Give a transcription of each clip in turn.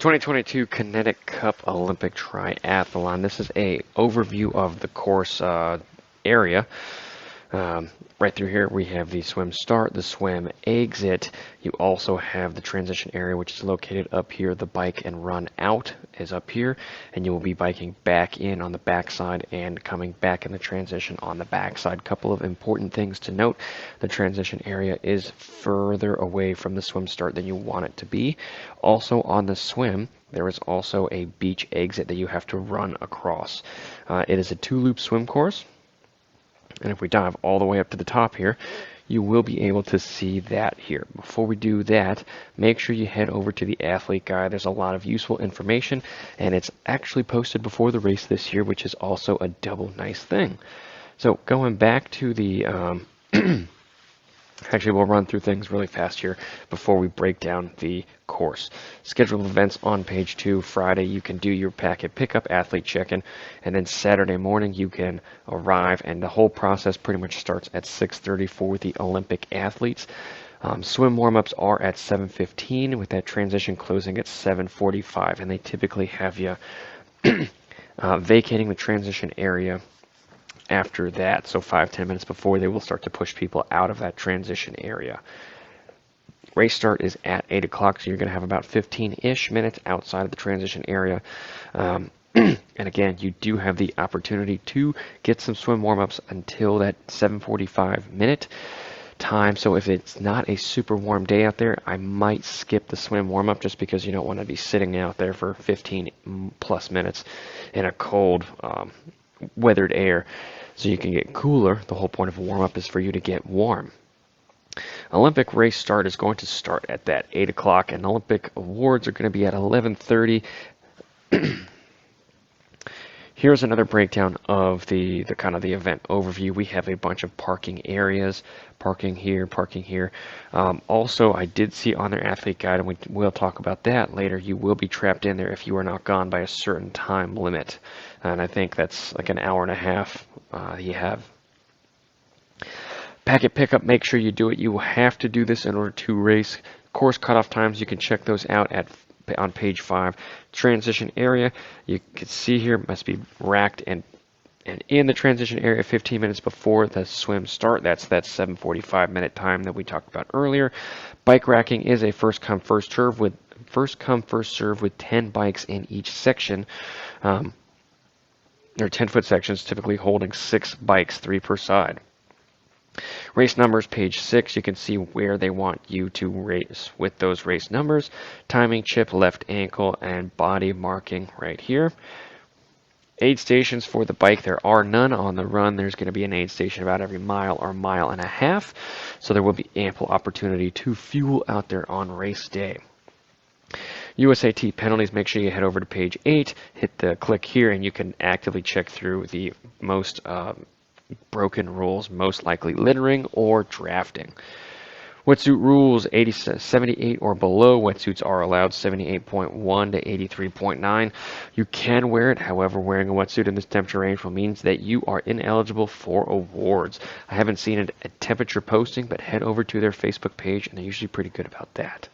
2022 Kinetic Cup Olympic Triathlon. This is a overview of the course area. Right through here we have the swim start, the swim exit. You also have the transition area, which is located up here. The bike and run out is up here, and you will be biking back in on the backside and coming back in the transition on the backside. Couple of important things to note: the transition area is further away from the swim start than you want it to be. Also on the swim, there is also a beach exit that you have to run across. It is a 2-loop swim course. And if we dive all the way up to the top here, you will be able to see that here. Before we do that, make sure you head over to the athlete guide. There's a lot of useful information, and it's actually posted before the race this year, which is also a double nice thing. So going back to the actually, we'll run through things really fast here before we break down the course. Schedule events on page 2. Friday, you can do your packet pickup, athlete check-in, and then Saturday morning you can arrive, and the whole process pretty much starts at 6:30 for the Olympic athletes. Swim warm-ups are at 7:15, with that transition closing at 7:45, and they typically have you vacating the transition area after that, so 5-10 minutes before they will start to push people out of that transition area. Race start is at 8 o'clock, so you're going to have about 15-ish minutes outside of the transition area. And again, you do have the opportunity to get some swim warm-ups until that 7:45 minute time. So if it's not a super warm day out there, I might skip the swim warm-up just because you don't want to be sitting out there for 15 plus minutes in a cold, weathered air. So you can get cooler. The whole point of a warm-up is for you to get warm. Olympic race start is going to start at that 8 o'clock, and Olympic awards are going to be at 11:30. Here's another breakdown of the kind of the event overview. We have a bunch of parking areas, parking here, parking here. Also, I did see on their athlete guide, and we'll talk about that later, you will be trapped in there if you are not gone by a certain time limit. And I think that's like an hour and a half you have. Packet pickup, make sure you do it. You will have to do this in order to race. Course cutoff times, you can check those out on page 5. Transition area, you can see here, must be racked and in the transition area 15 minutes before the swim start. That's that 7:45 minute time that we talked about earlier. Bike racking is a first come first serve with 10 bikes in each section. They're 10-foot sections, typically holding 6 bikes, 3 per side. Race numbers, page 6, you can see where they want you to race with those race numbers. Timing chip, left ankle, and body marking right here. Aid stations for the bike, there are none. On the run, there's going to be an aid station about every mile or mile and a half, so there will be ample opportunity to fuel out there on race day. USAT penalties, make sure you head over to page 8, hit the click here, and you can actively check through the most broken rules, most likely littering or drafting. Wetsuit rules, 78 or below. Wetsuits are allowed 78.1 to 83.9. You can wear it, however, wearing a wetsuit in this temperature range will mean that you are ineligible for awards. I haven't seen it at temperature posting, but head over to their Facebook page, and they're usually pretty good about that.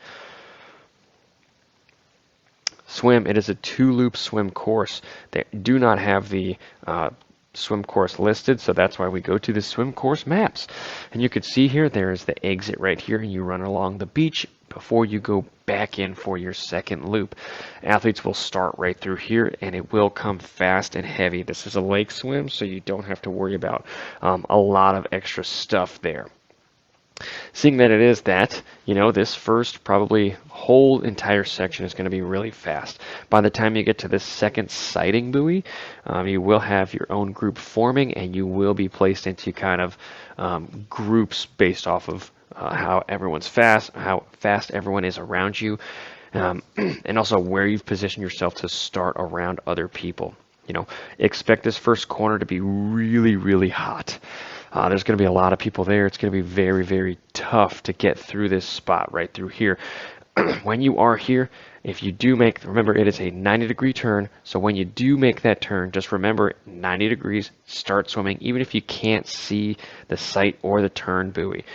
Swim, it is a 2-loop swim course. They do not have the swim course listed, so that's why we go to the swim course maps. And you can see here, there is the exit right here, and you run along the beach before you go back in for your second loop. Athletes will start right through here, and it will come fast and heavy. This is a lake swim, so you don't have to worry about a lot of extra stuff there. Seeing that it is that, this first probably whole entire section is going to be really fast. By the time you get to this second sighting buoy, you will have your own group forming, and you will be placed into kind of groups based off of how everyone's fast, how fast everyone is around you, and also where you've positioned yourself to start around other people. Expect this first corner to be really, really hot. There's going to be a lot of people there. It's going to be very, very tough to get through this spot right through here. When you are here, if you do remember it is a 90-degree turn, so when you do make that turn, just remember 90 degrees, start swimming, even if you can't see the sight or the turn buoy.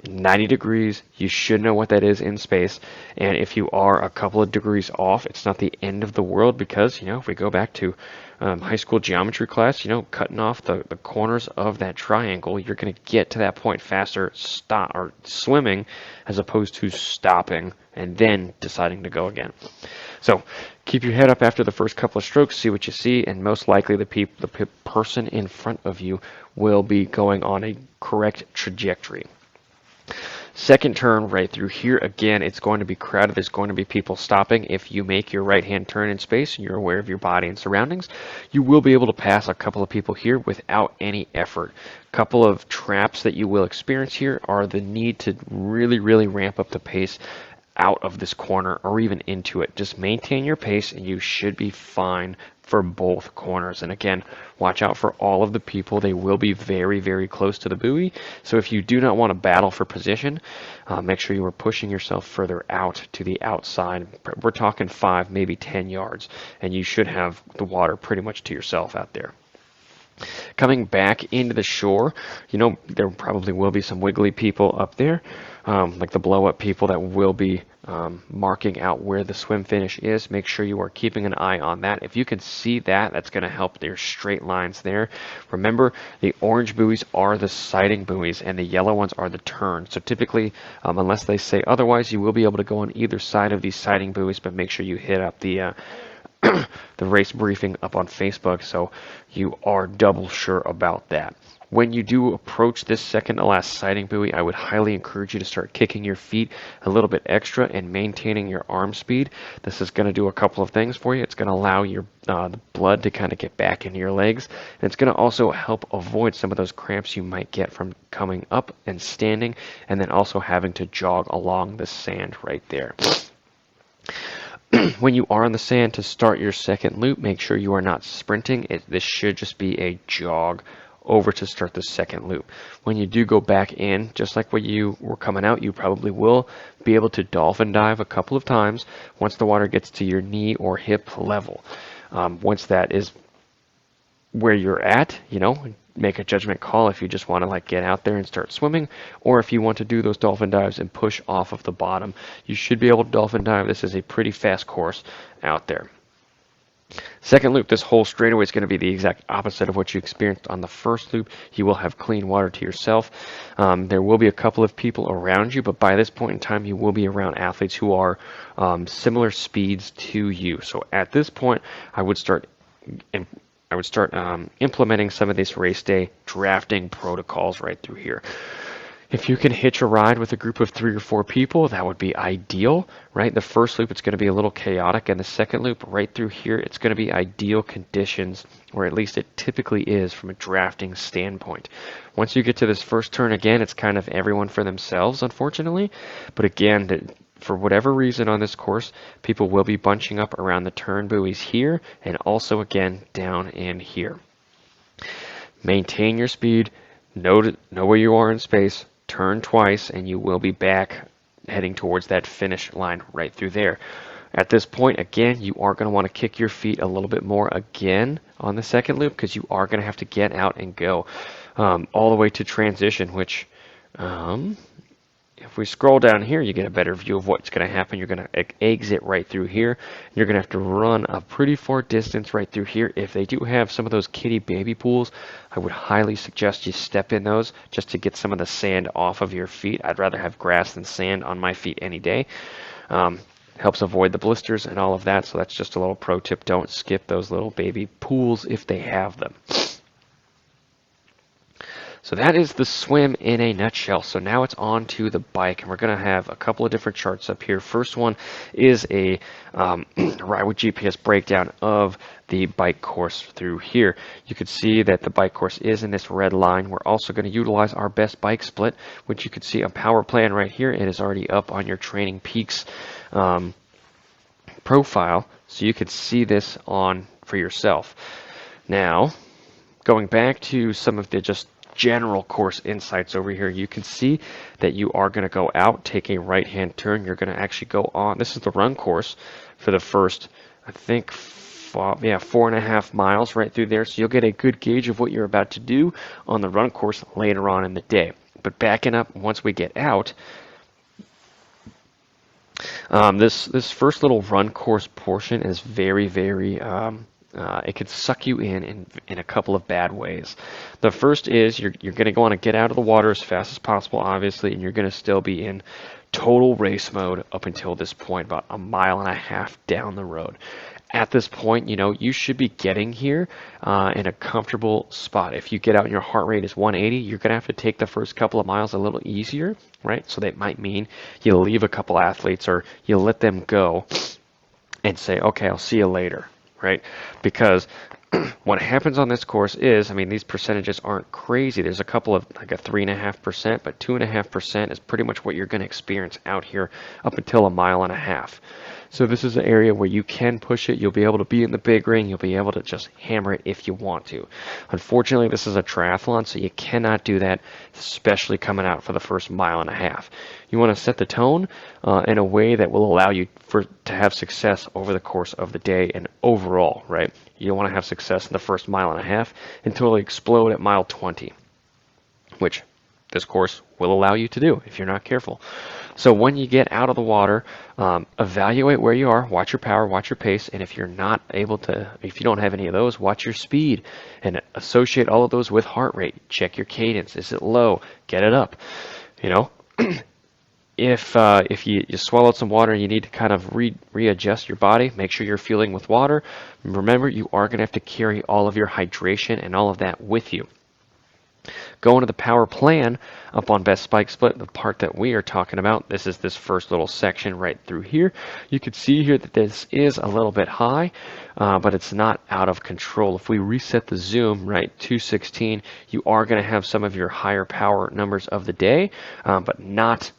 90 degrees, you should know what that is in space. And if you are a couple of degrees off, it's not the end of the world, because, if we go back to high school geometry class, cutting off the corners of that triangle, you're going to get to that point faster swimming, as opposed to stopping and then deciding to go again. So keep your head up after the first couple of strokes, see what you see, and most likely the person in front of you will be going on a correct trajectory. Second turn right through here, again, it's going to be crowded. There's going to be people stopping. If you make your right-hand turn in space and you're aware of your body and surroundings, you will be able to pass a couple of people here without any effort. A couple of traps that you will experience here are the need to really, really ramp up the pace out of this corner or even into it. Just maintain your pace and you should be fine for both corners. And again, watch out for all of the people. They will be very, very close to the buoy. So if you do not want to battle for position, make sure you are pushing yourself further out to the outside. We're talking 5, maybe 10 yards, and you should have the water pretty much to yourself out there. Coming back into the shore, there probably will be some wiggly people up there, like the blow-up people that will be marking out where the swim finish is. Make sure you are keeping an eye on that. If you can see that, that's going to help your straight lines there. Remember, the orange buoys are the sighting buoys, and the yellow ones are the turn. So typically, unless they say otherwise, you will be able to go on either side of these sighting buoys, but make sure you hit up the the race briefing up on Facebook so you are double sure about that. When you do approach this second to last sighting buoy, I would highly encourage you to start kicking your feet a little bit extra and maintaining your arm speed. This is going to do a couple of things for you. It's going to allow your the blood to kind of get back into your legs, and it's going to also help avoid some of those cramps you might get from coming up and standing, and then also having to jog along the sand right there. When you are on the sand to start your second loop, make sure you are not sprinting. This should just be a jog over to start the second loop. When you do go back in, just like when you were coming out, you probably will be able to dolphin dive a couple of times once the water gets to your knee or hip level. Once that is where you're at, make a judgment call if you just want to get out there and start swimming, or if you want to do those dolphin dives and push off of the bottom. You should be able to dolphin dive. This is a pretty fast course out there. Second loop, this whole straightaway is going to be the exact opposite of what you experienced on the first loop. You will have clean water to yourself. There will be a couple of people around you, but by this point in time, you will be around athletes who are similar speeds to you. So at this point, I would start implementing some of these race day drafting protocols right through here. If you can hitch a ride with a group of 3 or 4 people, that would be ideal, right? The first loop, it's going to be a little chaotic, and the second loop right through here, it's going to be ideal conditions, or at least it typically is from a drafting standpoint. Once you get to this first turn, again, it's kind of everyone for themselves, unfortunately. But again, for whatever reason on this course, people will be bunching up around the turn buoys here, and also, again, down in here. Maintain your speed, know where you are in space, turn twice, and you will be back heading towards that finish line right through there. At this point, again, you are going to want to kick your feet a little bit more again on the second loop, because you are going to have to get out and go all the way to transition, which if we scroll down here, you get a better view of what's going to happen. You're going to exit right through here. You're going to have to run a pretty far distance right through here. If they do have some of those kiddie baby pools, I would highly suggest you step in those just to get some of the sand off of your feet. I'd rather have grass than sand on my feet any day. Helps avoid the blisters and all of that, so that's just a little pro tip. Don't skip those little baby pools if they have them. So that is the swim in a nutshell. So now it's on to the bike, and we're going to have a couple of different charts up here. First one is a Ride with GPS breakdown of the bike course through here. You can see that the bike course is in this red line. We're also going to utilize our best bike split, which you can see a power plan right here. It is already up on your Training Peaks profile, so you could see this on for yourself. Now, going back to some of the just general course insights over here, you can see that you are going to go out, take a right-hand turn. You're going to actually go on. This is the run course for the first, I think, 4.5 miles right through there. So you'll get a good gauge of what you're about to do on the run course later on in the day. But backing up, once we get out, this first little run course portion is very it could suck you in a couple of bad ways. The first is you're going to want to get out of the water as fast as possible, obviously, and you're going to still be in total race mode up until this point, about a mile and a half down the road. At this point, you should be getting here in a comfortable spot. If you get out and your heart rate is 180, you're going to have to take the first couple of miles a little easier, right? So that might mean you leave a couple athletes or you let them go and say, okay, I'll see you later, right? Because what happens on this course is, these percentages aren't crazy. There's a couple of, like a 3.5%, but 2.5% is pretty much what you're going to experience out here up until a mile and a half. So this is an area where you can push it. You'll be able to be in the big ring. You'll be able to just hammer it if you want to. Unfortunately, this is a triathlon, so you cannot do that, especially coming out for the first mile and a half. You want to set the tone in a way that will allow you to have success over the course of the day and overall, right? You don't want to have success in the first mile and a half until you explode at mile 20, which this course will allow you to do if you're not careful. So when you get out of the water, evaluate where you are, watch your power, watch your pace, and if you're not able to, if you don't have any of those, watch your speed and associate all of those with heart rate. Check your cadence. Is it low? Get it up. If you swallowed some water and you need to kind of readjust your body, make sure you're fueling with water. Remember, you are going to have to carry all of your hydration and all of that with you. Going to the power plan up on best spike split, the part that we are talking about, this is this first little section right through here. You can see here that this is a little bit high, but it's not out of control. If we reset the zoom, right, 216, you are going to have some of your higher power numbers of the day, but not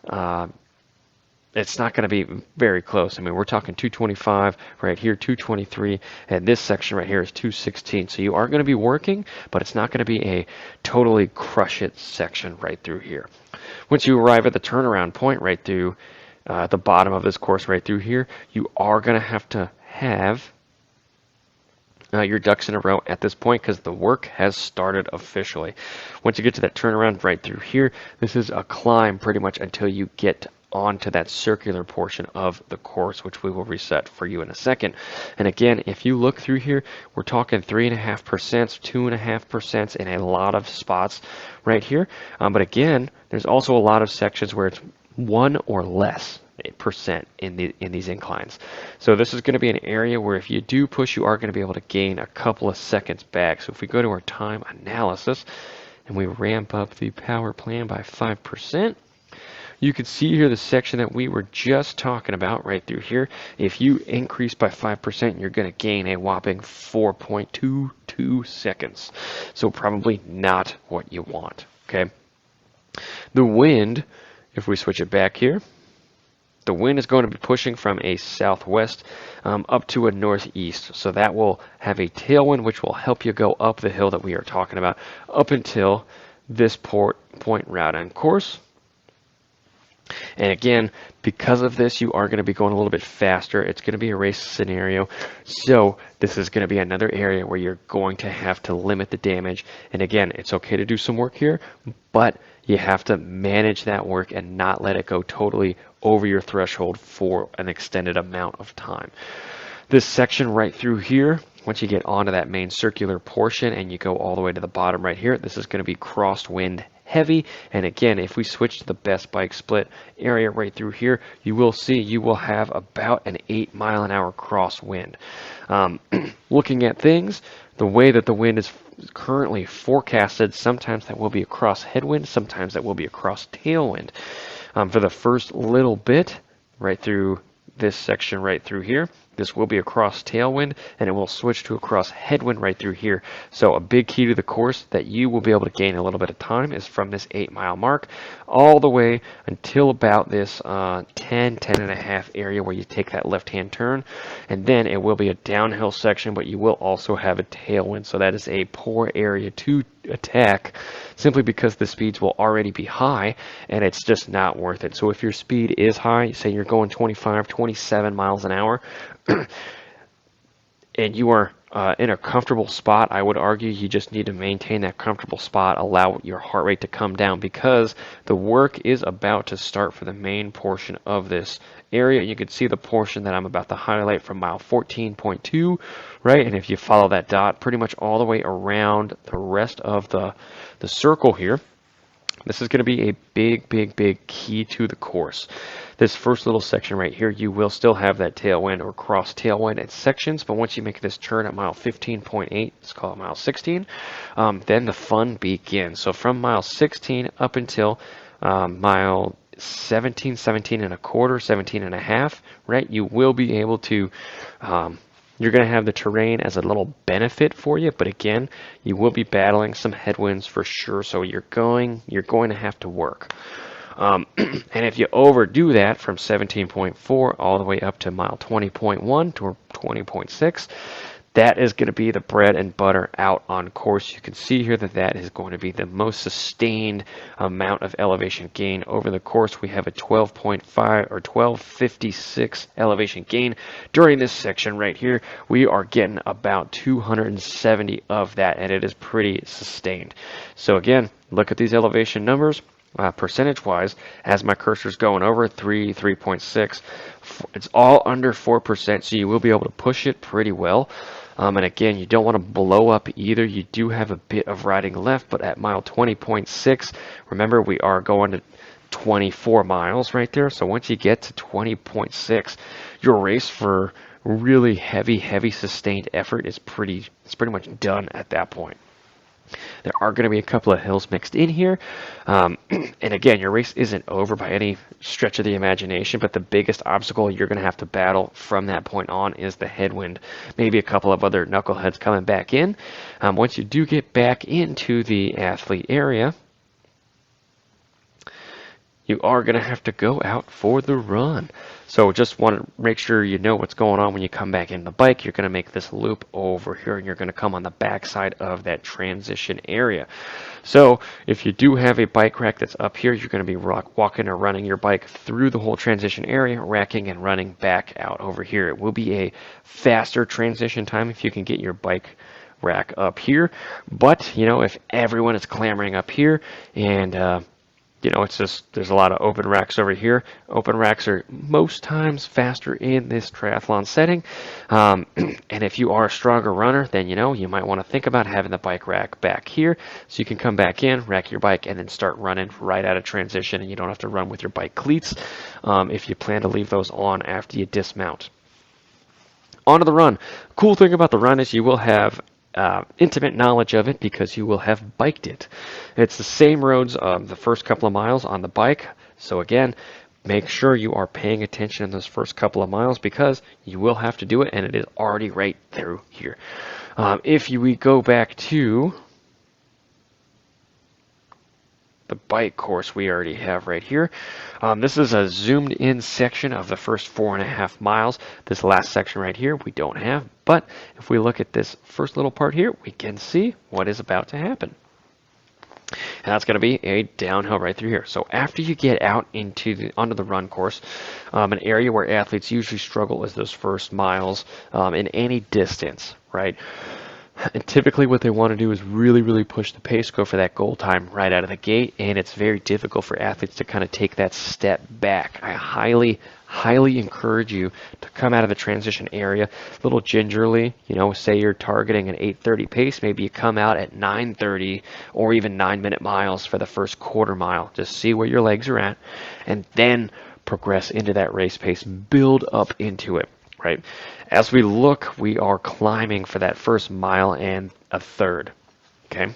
it's not going to be very close. We're talking 225 right here, 223, and this section right here is 216. So you are going to be working, but it's not going to be a totally crush it section right through here. Once you arrive at the turnaround point right through the bottom of this course right through here, you are going to have your ducks in a row at this point because the work has started officially. Once you get to that turnaround right through here, this is a climb pretty much until you get onto that circular portion of the course, which we will reset for you in a second. And again, if you look through here, we're talking 3.5%, 2.5% in a lot of spots right here. But again, there's also a lot of sections where it's 1 or less percent in these inclines. So this is going to be an area where if you do push, you are going to be able to gain a couple of seconds back. So if we go to our time analysis and we ramp up the power plan by 5%, you can see here the section that we were just talking about right through here. If you increase by 5%, you're going to gain a whopping 4.22 seconds. So probably not what you want, okay? The wind, if we switch it back here, the wind is going to be pushing from a southwest up to a northeast. So that will have a tailwind, which will help you go up the hill that we are talking about up until this point route on course. And again, because of this, you are going to be going a little bit faster. It's going to be a race scenario. So this is going to be another area where you're going to have to limit the damage. And again, it's okay to do some work here, but you have to manage that work and not let it go totally over your threshold for an extended amount of time. This section right through here, once you get onto that main circular portion and you go all the way to the bottom right here, this is going to be crosswind heavy. And again, if we switch to the best bike split area right through here, you will see you will have about an 8-mile-an-hour crosswind. Looking at things, the way that the wind is currently forecasted, sometimes that will be a cross headwind, sometimes that will be a cross tailwind. For the first little bit, right through this section right through here, this will be a cross tailwind, and it will switch to a cross headwind right through here. So a big key to the course that you will be able to gain a little bit of time is from this 8-mile mark all the way until about this 10.5 area where you take that left-hand turn, and then it will be a downhill section, but you will also have a tailwind. So that is a poor area to attack simply because the speeds will already be high and it's just not worth it. So if your speed is high, say you're going 25, 27 miles an hour, and you are in a comfortable spot. I would argue you just need to maintain that comfortable spot, allow your heart rate to come down, because the work is about to start for the main portion of this area. You can see the portion that I'm about to highlight from mile 14.2, right? And if you follow that dot pretty much all the way around the rest of the circle here, this is going to be a big key to the course. This first little section right here, you will still have that tailwind or cross tailwind at sections, but once you make this turn at mile 15.8, let's call it mile 16, then the fun begins. So from mile 16 up until mile 17, 17 and a quarter, 17 and a half, right, you will be able to you're going to have the terrain as a little benefit for you, but again, you will be battling some headwinds for sure, so you're going to have to work. And if you overdo that from 17.4 all the way up to mile 20.1 to 20.6, that is going to be the bread and butter out on course. You can see here that that is going to be the most sustained amount of elevation gain over the course. We have a 12.5 or 1256 elevation gain during this section right here. We are getting about 270 of that, and it is pretty sustained. So again, look at these elevation numbers. Percentage-wise, as my cursor's going over 3.6, it's all under 4%, so you will be able to push it pretty well. And again, you don't want to blow up either. You do have a bit of riding left, but at mile 20.6, remember we are going to 24 miles right there. So once you get to 20.6, your race for really heavy sustained effort is pretty much done at that point. There are going to be a couple of hills mixed in here. And again, your race isn't over by any stretch of the imagination, but the biggest obstacle you're going to have to battle from that point on is the headwind. Maybe a couple of other knuckleheads coming back in. Once you do get back into the athlete area, you are going to have to go out for the run. So just want to make sure you know what's going on when you come back in the bike. You're going to make this loop over here, and you're going to come on the back side of that transition area. So if you do have a bike rack that's up here, you're going to be walking or running your bike through the whole transition area, racking and running back out over here. It will be a faster transition time if you can get your bike rack up here. But, you know, if everyone is clamoring up here and you know, it's just, there's a lot of open racks over here. Open racks are most times faster in this triathlon setting. And if you are a stronger runner, then, you know, you might want to think about having the bike rack back here so you can come back in, rack your bike, and then start running right out of transition, and you don't have to run with your bike cleats if you plan to leave those on after you dismount. Onto the run. Cool thing about the run is you will have intimate knowledge of it because you will have biked it. It's the same roads the first couple of miles on the bike. So again, make sure you are paying attention in those first couple of miles because you will have to do it, and it is already right through here. If we go back to the bike course we already have right here. This is a zoomed in section of the first 4.5 miles. This last section right here we don't have, but if we look at this first little part here, we can see what is about to happen. And that's going to be a downhill right through here. So after you get out onto the run course, an area where athletes usually struggle is those first miles in any distance, right? And typically what they want to do is really push the pace, go for that goal time right out of the gate, and it's very difficult for athletes to kind of take that step back. I highly encourage you to come out of the transition area a little gingerly. You know, say you're targeting an 8:30 pace, maybe you come out at 9:30 or even 9-minute miles for the first quarter mile. Just see where your legs are at, and then progress into that race pace, build up into it. Right. As we look, we are climbing for that first mile and a third. Okay.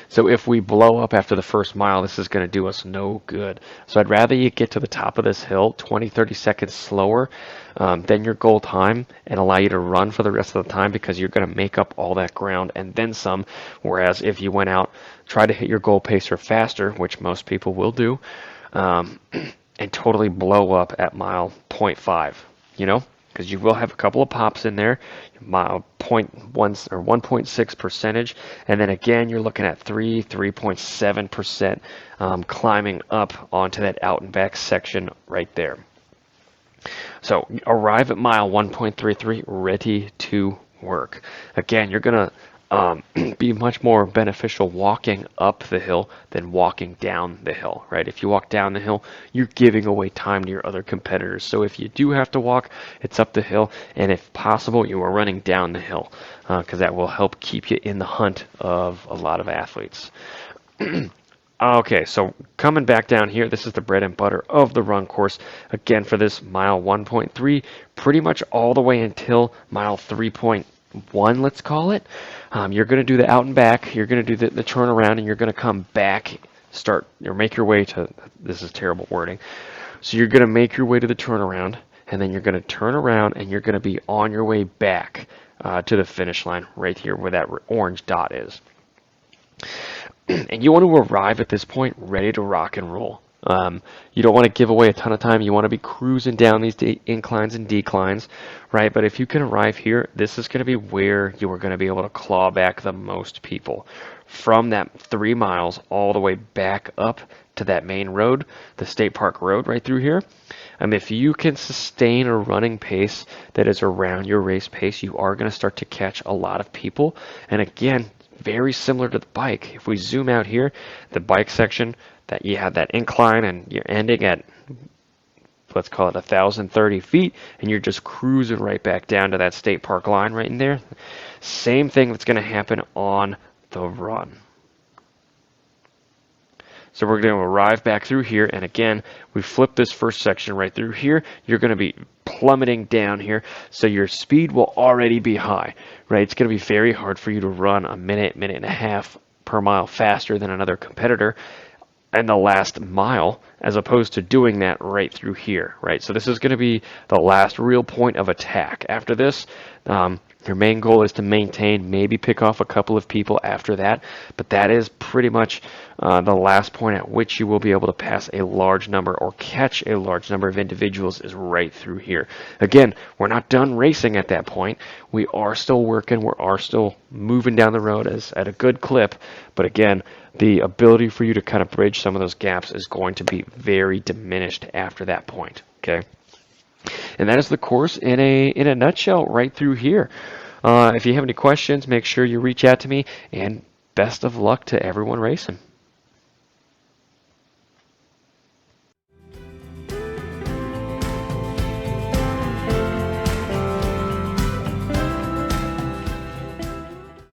So if we blow up after the first mile, this is going to do us no good. So I'd rather you get to the top of this hill 20-30 seconds slower than your goal time and allow you to run for the rest of the time, because you're going to make up all that ground and then some. Whereas if you went out, try to hit your goal pacer faster, which most people will do, and totally blow up at mile 0.5. You know, because you will have a couple of pops in there, 0.1 or 1.6 percentage, and then again you're looking at 3.7% climbing up onto that out and back section right there. So arrive at mile 1.33, ready to work. Again, you're going to be much more beneficial walking up the hill than walking down the hill, right? If you walk down the hill, you're giving away time to your other competitors. So if you do have to walk, it's up the hill, and if possible, you are running down the hill, because that will help keep you in the hunt of a lot of athletes. Okay, so coming back down here, this is the bread and butter of the run course. Again, for this mile 1.3, pretty much all the way until mile 3.1, let's call it. You're going to do the out and back, you're going to do the turnaround, and you're going to come back, start, or make your way to, this is terrible wording. So you're going to make your way to the turnaround, and then you're going to turn around, and you're going to be on your way back to the finish line right here where that orange dot is. And you want to arrive at this point ready to rock and roll. You don't want to give away a ton of time. You want to be cruising down these inclines and declines, right? But if you can arrive here, this is going to be where you are going to be able to claw back the most people. From that 3 miles all the way back up to that main road, the State Park Road right through here. If you can sustain a running pace that is around your race pace, you are going to start to catch a lot of people. And again, very similar to the bike. If we zoom out here, the bike section, that you have that incline and you're ending at, let's call it 1,030 feet, and you're just cruising right back down to that state park line right in there. Same thing that's going to happen on the run. So we're going to arrive back through here, and again, we flip this first section right through here. You're going to be plummeting down here, so your speed will already be high, right? It's going to be very hard for you to run a minute, minute and a half per mile faster than another competitor in the last mile, as opposed to doing that right through here, right? So this is going to be the last real point of attack. After this, your main goal is to maintain, maybe pick off a couple of people after that, but that is pretty much the last point at which you will be able to pass a large number or catch a large number of individuals is right through here. Again, we're not done racing at that point. We are still working. We are still moving down the road at a good clip, but again, the ability for you to kind of bridge some of those gaps is going to be very diminished after that point, okay? And that is the course in a nutshell right through here. If you have any questions, make sure you reach out to me, and best of luck to everyone racing.